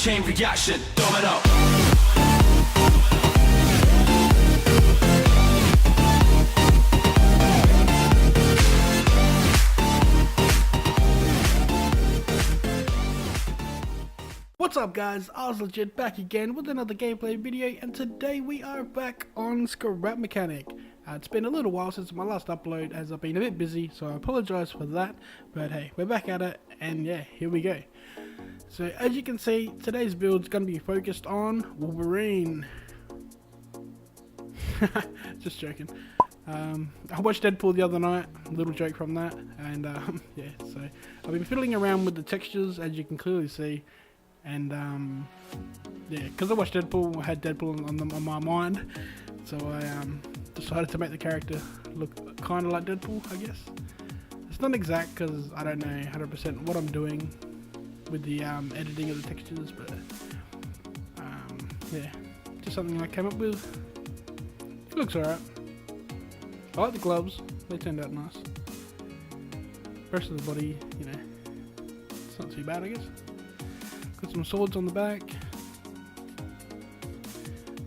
chain reaction, domino. What's up guys, I was legit back again with another gameplay video, and today we are back on Scrap Mechanic. It's been a little while since my last upload as I've been a bit busy, so I apologise for that, but hey, we're back at it, and yeah, here we go. So as you can see, today's build is going to be focused on Wolverine. Just joking. I watched Deadpool the other night, little joke from that, and yeah, so I've been fiddling around with the textures as you can clearly see. And yeah, because I watched Deadpool, I had Deadpool on my mind, so I decided to make the character look kind of like Deadpool, I guess. It's not exact because I don't know 100% what I'm doing with the editing of the textures, but yeah, just something I came up with. It looks alright. I like the gloves, they turned out nice. The rest of the body, you know, it's not too bad, I guess. Got some swords on the back.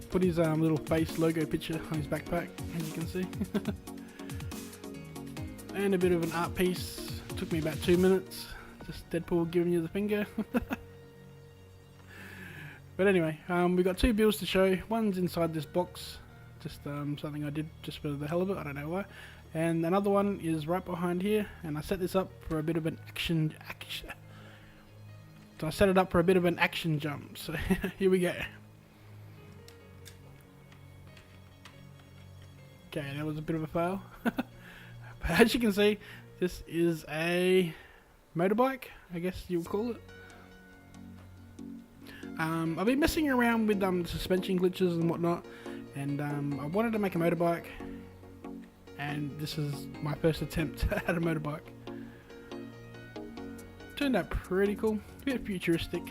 Put his little face logo picture on his backpack, as you can see. And a bit of an art piece. Took me about 2 minutes. Just Deadpool giving you the finger. But anyway, we've got two builds to show. One's inside this box. Just something I did just for the hell of it. I don't know why. And another one is right behind here. And I set this up for a bit of an action. So I set it up for a bit of an action jump, so here we go. Okay, that was a bit of a fail. But as you can see, this is a motorbike, I guess you would call it. I've been messing around with suspension glitches and whatnot, and I wanted to make a motorbike, and this is my first attempt at a motorbike. Turned out pretty cool, a bit futuristic,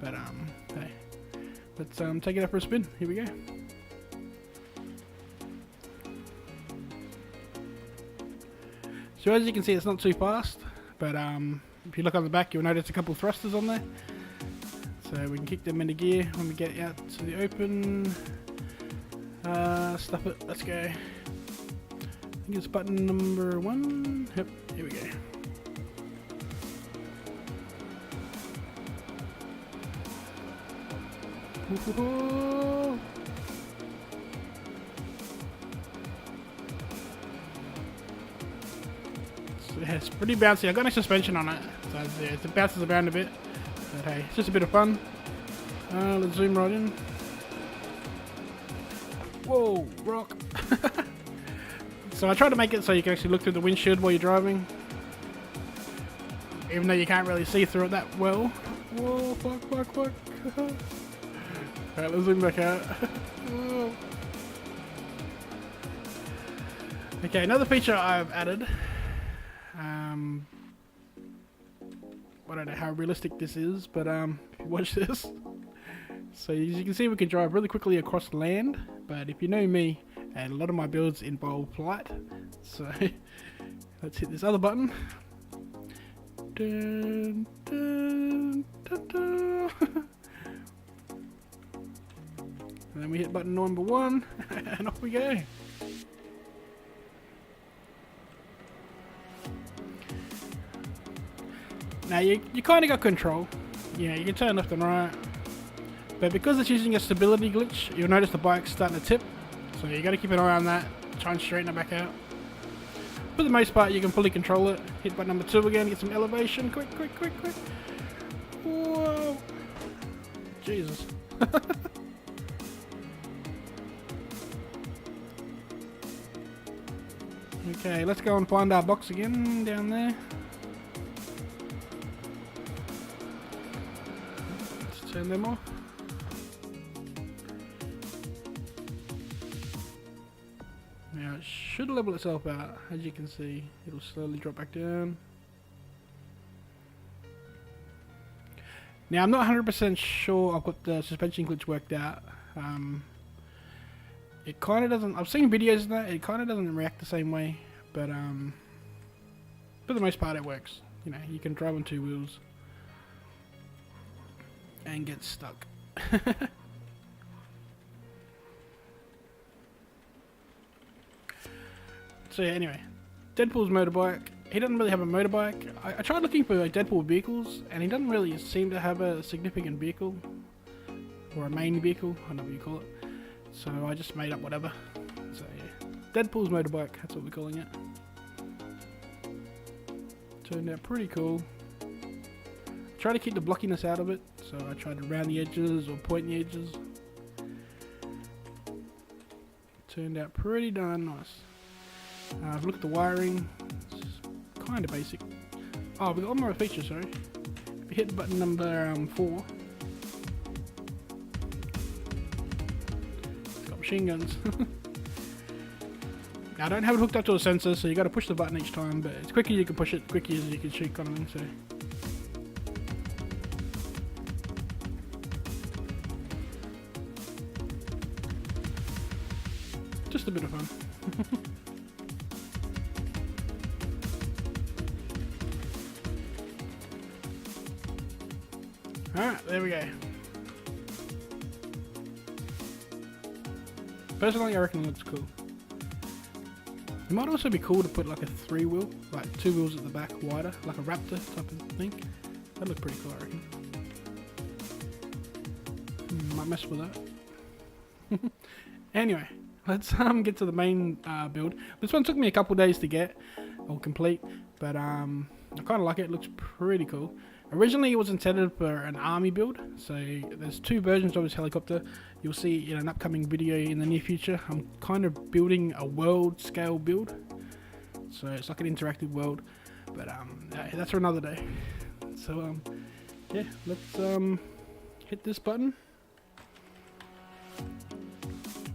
but hey, let's take it up for a spin. Here we go. So as you can see, it's not too fast, but if you look on the back, you'll notice a couple of thrusters on there. So we can kick them into gear when we get out to the open. Stuff it. Let's go. I think it's button number 1. Yep. Here we go. Whoa. So yeah, it's pretty bouncy. I've got no suspension on it, so yeah, it bounces around a bit. But hey, it's just a bit of fun. Let's zoom right in. Whoa, rock! So I tried to make it so you can actually look through the windshield while you're driving, even though you can't really see through it that well. Whoa, fuck. Alright, let's zoom back out. Okay, another feature I've added. I don't know how realistic this is, but if you watch this. So as you can see, we can drive really quickly across land, but if you know me, and a lot of my builds involve flight, so let's hit this other button. Dun, dun, dun, dun. And then we hit button number 1, and off we go. Now you kind of got control. You know, you can turn left and right, but because it's using a stability glitch, you'll notice the bike's starting to tip. So you got to keep an eye on that. Try and straighten it back out. For the most part, you can fully control it. Hit button number 2 again. Get some elevation. Quick. Whoa! Jesus. Okay, let's go and find our box again down there. Let's turn them off. Now it should level itself out. As you can see, it'll slowly drop back down. Now I'm not 100% sure I've got the suspension glitch worked out. It kind of doesn't. I've seen videos of that. It kind of doesn't react the same way, but for the most part, it works. You know, you can drive on 2 wheels. and gets stuck. So yeah, anyway, Deadpool's motorbike. He doesn't really have a motorbike. I tried looking for Deadpool vehicles, and he doesn't really seem to have a significant vehicle. Or a main vehicle, I don't know what you call it. So I just made up whatever. So yeah, Deadpool's motorbike, that's what we're calling it. Turned out pretty cool. Try to keep the blockiness out of it, so I tried to round the edges or point the edges. Turned out pretty darn nice. I've looked at the wiring, it's kind of basic. Oh, we've got one more feature, sorry. If you hit button number 4, it's got machine guns. Now, I don't have it hooked up to a sensor, so you got to push the button each time, but it's quicker you can push it, quicker you can shoot kind of thing, so. Just a bit of fun. Alright, there we go. Personally, I reckon it looks cool. It might also be cool to put like a 3-wheel, like 2 wheels at the back wider, like a Raptor type of thing. That'd look pretty cool, I reckon. Might mess with that. Anyway, let's get to the main build. This one took me a couple days to get or complete, but I kind of like it. It looks pretty cool. Originally, it was intended for an army build, so there's 2 versions of this helicopter. You'll see in an upcoming video in the near future. I'm kind of building a world scale build, so it's like an interactive world, but that's for another day. So yeah, let's hit this button.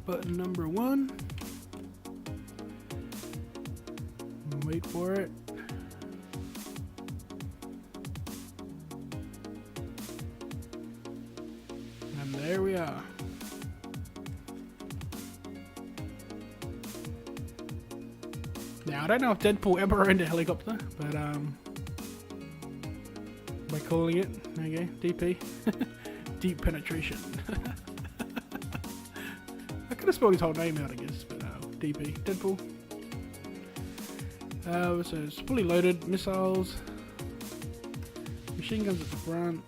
Button number 1. Wait for it. And there we are. Now I don't know if Deadpool ever owned a helicopter, but we're calling it, there you go, DP. Deep penetration. I could have spelled his whole name out, I guess, but DP, Deadpool. So it's fully loaded, missiles, machine guns at the front.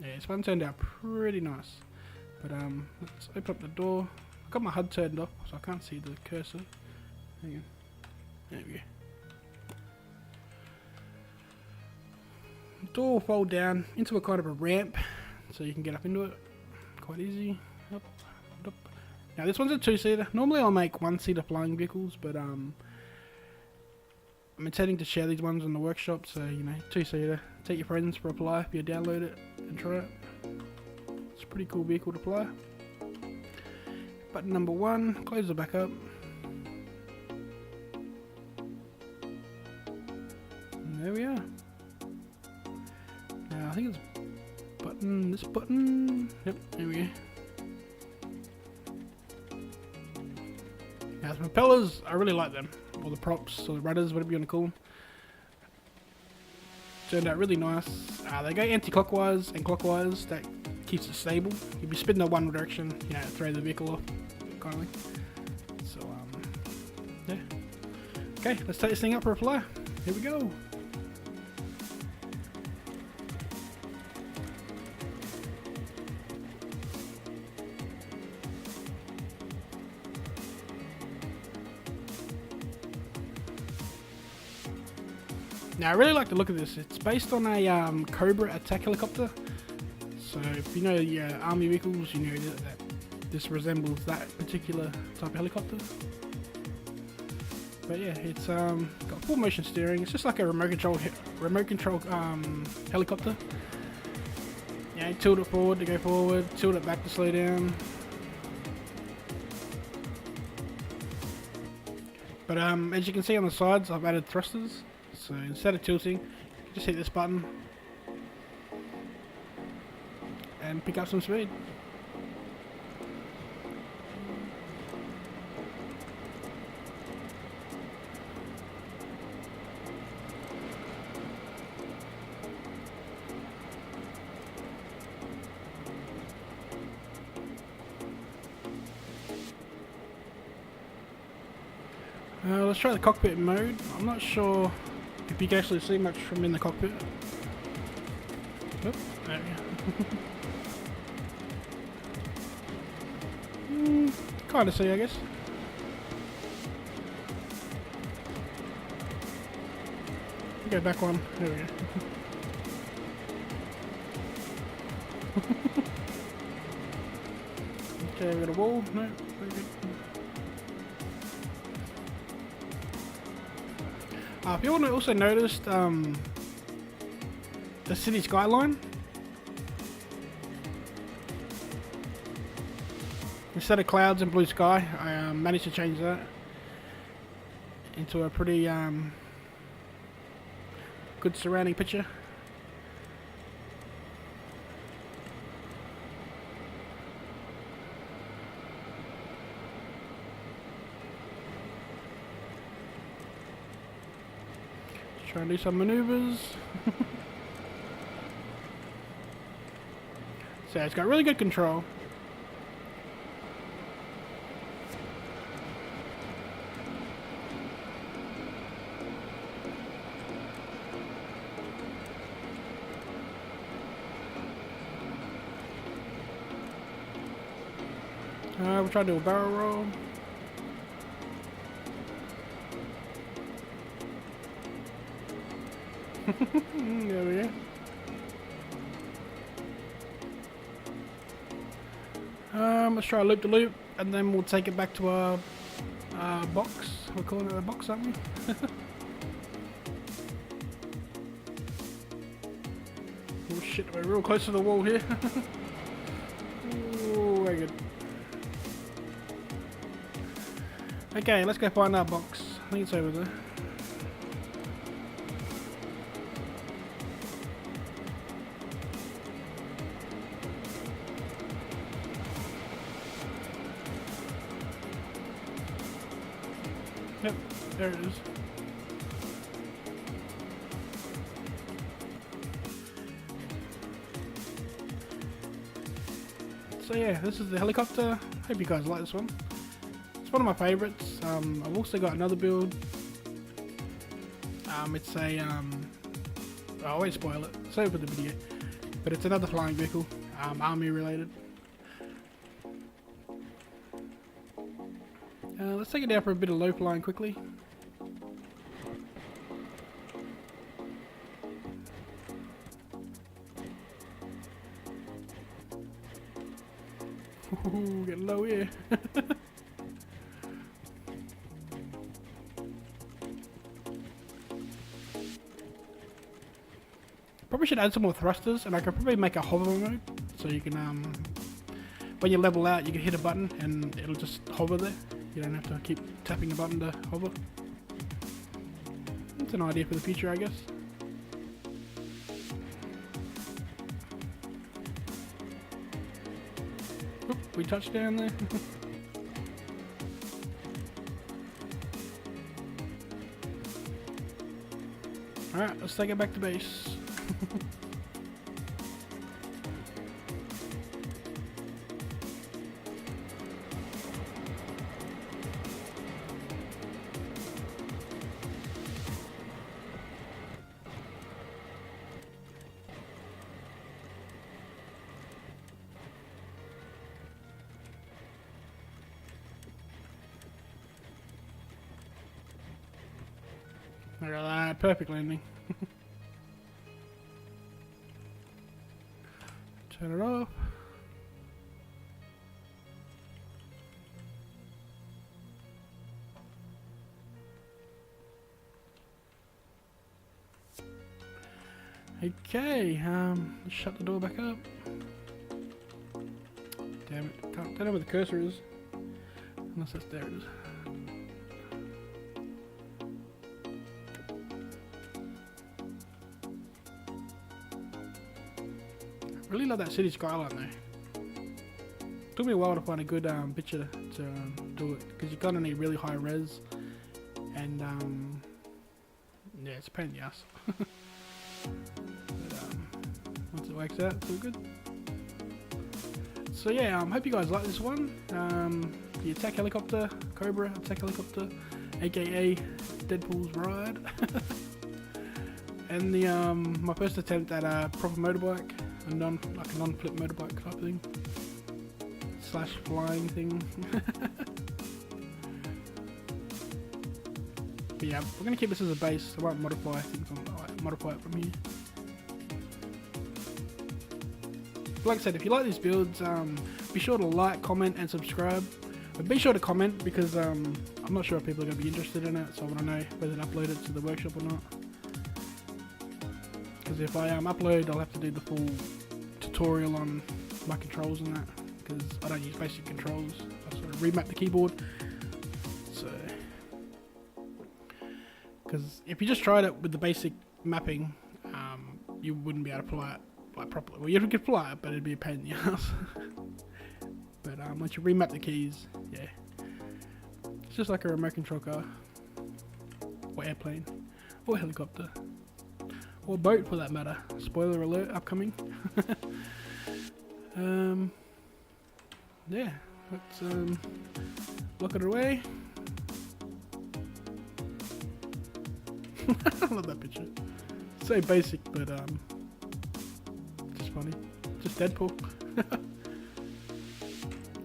Yeah, this one turned out pretty nice. But let's open up the door. I've got my HUD turned off, so I can't see the cursor. Hang on. There we go. The door will fold down into a kind of a ramp, so you can get up into it quite easy. Up, up. Now this one's a 2-seater. Normally I'll make 1-seater flying vehicles, but I'm intending to share these ones in the workshop, so you know, 2-seater. Take your friends for a fly if you download it and try it. It's a pretty cool vehicle to fly. Button number 1, close it back up. And there we are. Now I think it's this button. Yep, there we go. Now the propellers, I really like them. Or the props, or the rudders, whatever you want to call them. Turned out really nice. They go anti-clockwise and clockwise. That keeps it stable. You'll be spinning in one direction, you know, throw the vehicle off, kind of thing. So, yeah. Okay, let's take this thing up for a fly. Here we go. Now I really like the look of this. It's based on a Cobra attack helicopter. So if you know your army vehicles, you know that this resembles that particular type of helicopter. But yeah, it's got full motion steering. It's just like a remote control helicopter. Yeah, tilt it forward to go forward, tilt it back to slow down. But as you can see on the sides, I've added thrusters. So instead of tilting, just hit this button and pick up some speed. Let's try the cockpit mode. I'm not sure if you can actually see much from in the cockpit. Oop, there we go. Kind of see, I guess. Go back one. There we go. Okay, we got a wall. No, very good. If you want to also notice the city skyline, instead of clouds and blue sky, I managed to change that into a pretty good surrounding picture. Try and do some maneuvers. So it's got really good control. We'll try to do a barrel roll. There we go. Let's try a loop to loop, and then we'll take it back to our box. We're calling it a box, aren't we? Oh shit, we're real close to the wall here. Oh, very good. Okay, let's go find our box. I think it's over there. Yep, there it is. So yeah, this is the helicopter. Hope you guys like this one. It's one of my favourites. I've also got another build. It's a I won't spoil it. Save for the video. But it's another flying vehicle, army related. Let's take it down for a bit of low flying quickly. Ooh, get low here. Probably should add some more thrusters, and I could probably make a hover mode, so you can, when you level out, you can hit a button and it'll just hover there. You don't have to keep tapping a button to hover. It's an idea for the future, I guess. Oop, we touched down there. Alright, let's take it back to base. Look at that, perfect landing. Turn it off. Okay, let's shut the door back up. Damn it, don't know where the cursor is. Unless that's there it is. Really love that city skyline though. Took me a while to find a good picture to do it, because you're gonna need really high res, and yeah, it's a pain in the ass. But, once it works out, it's all good. So yeah, hope you guys like this one. The attack helicopter, Cobra attack helicopter, aka Deadpool's ride. And the my first attempt at a proper motorbike, a non-flip motorbike type thing, slash flying thing. But yeah, we're gonna keep this as a base. I won't modify things modify it from here. Like I said, if you like these builds, be sure to like, comment, and subscribe. But be sure to comment because I'm not sure if people are going to be interested in it, so I want to know whether to upload it to the workshop or not. Because if I upload, I'll have to do the full tutorial on my controls and that, because I don't use basic controls. I sort of remap the keyboard. So, because if you just tried it with the basic mapping, you wouldn't be able to apply it like properly. Well, you could apply it, but it'd be a pain in the ass. But once you remap the keys, yeah, it's just like a remote control car, or airplane, or helicopter, or boat for that matter. Spoiler alert, upcoming. Yeah, let's lock it away. I love that picture. So basic, but just funny. Just Deadpool.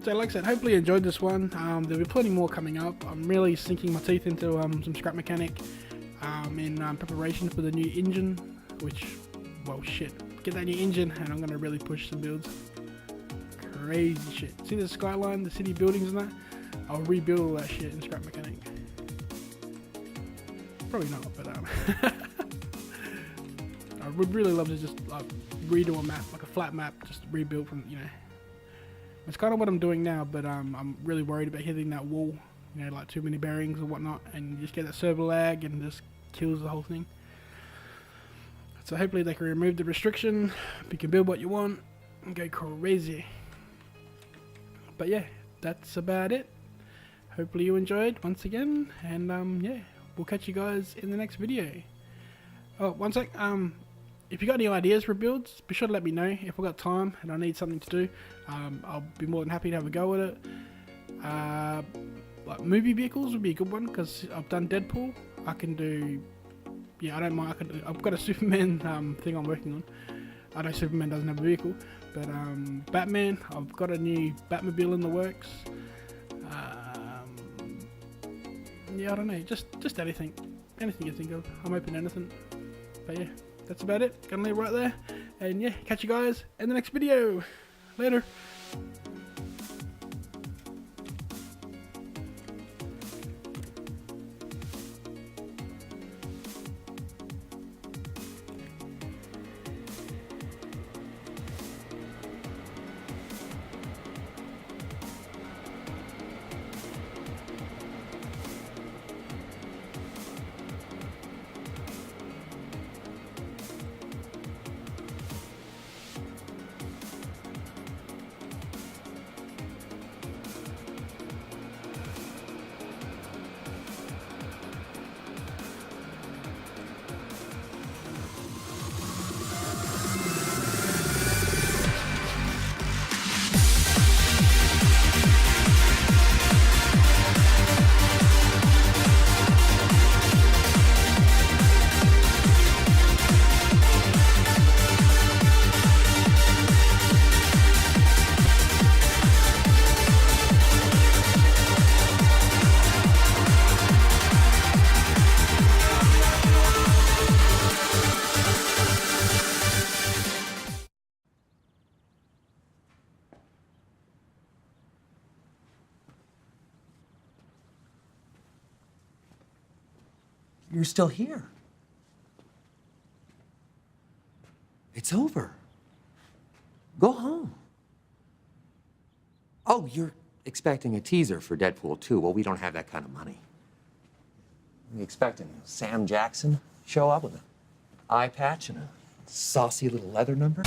So like I said, hopefully you enjoyed this one. There'll be plenty more coming up. I'm really sinking my teeth into some scrap mechanic in preparation for the new engine, which, well shit, get that new engine and I'm going to really push some builds. Crazy shit. See the skyline, the city buildings and that? I'll rebuild all that shit in scrap mechanic. Probably not, but I would really love to just like redo a map, like a flat map, just rebuild from, you know. It's kind of what I'm doing now, but I'm really worried about hitting that wall, you know, like too many bearings or whatnot, and you just get that server lag and just kills the whole thing. So hopefully they can remove the restriction, you can build what you want and go crazy. But yeah, that's about it. Hopefully you enjoyed once again, and yeah, we'll catch you guys in the next video. Oh, one sec, if you got any ideas for builds, be sure to let me know. If I've got time and I need something to do, I'll be more than happy to have a go with it. Like movie vehicles would be a good one, because I've done Deadpool. I can do, yeah, I don't mind. I've got a Superman thing I'm working on. I know Superman doesn't have a vehicle, but Batman, I've got a new Batmobile in the works. Yeah, I don't know, just anything you think of. I'm open to anything. But yeah, that's about it. Gonna leave it right there. And yeah, catch you guys in the next video. Later. You're still here. It's over. Go home. Oh, you're expecting a teaser for Deadpool 2. Well, we don't have that kind of money. You expecting Sam Jackson show up with an eye patch and a saucy little leather number?